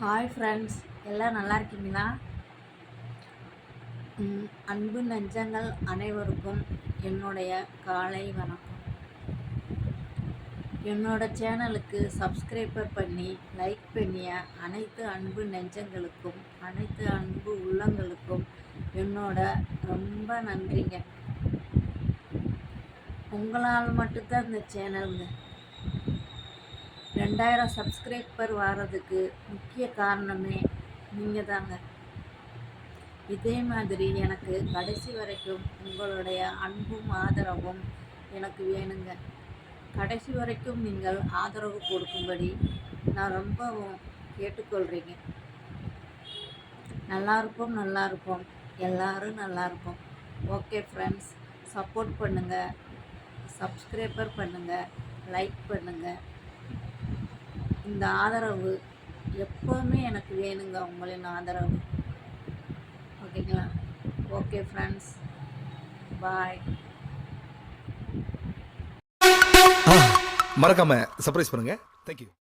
Hi friends, எல்லாம் நல்லா இருக்கீங்களா? அன்பு நெஞ்சங்கள் அனைவருக்கும் என்னுடைய காலை வணக்கம். என்னோட சேனலுக்கு சப்ஸ்கிரைபர் பண்ணி லைக் பண்ணிய அனைத்து அன்பு நெஞ்சங்களுக்கும் அனைத்து அன்பு உள்ளங்களுக்கும் என்னோட ரொம்ப நன்றிங்க. உங்களால் மட்டும்தான் இந்த சேனலுங்க 2000 சப்ஸ்கிரைபர் வர்றதுக்கு முக்கிய காரணமே நீங்கள் தாங்க. இதே மாதிரி எனக்கு கடைசி வரைக்கும் உங்களுடைய அன்பும் ஆதரவும் எனக்கு வேணுங்க. கடைசி வரைக்கும் நீங்கள் ஆதரவு கொடுக்கும்படி நான் ரொம்பவும் கேட்டுக்கொள்கிறீங்க. நல்லா இருப்போம், எல்லாரும் நல்லா இருப்போம். ஓகே ஃப்ரெண்ட்ஸ், சப்போர்ட் பண்ணுங்கள், சப்ஸ்கிரைபர் பண்ணுங்கள், லைக் பண்ணுங்கள். இந்த ஆதரவு எப்போவுமே எனக்கு வேணுங்க, உங்களின் ஆதரவு. ஓகேங்களா? ஓகே ஃப்ரெண்ட்ஸ், பாய். மறக்காம சர்ப்ரைஸ் பண்ணுங்க. தேங்க்யூ.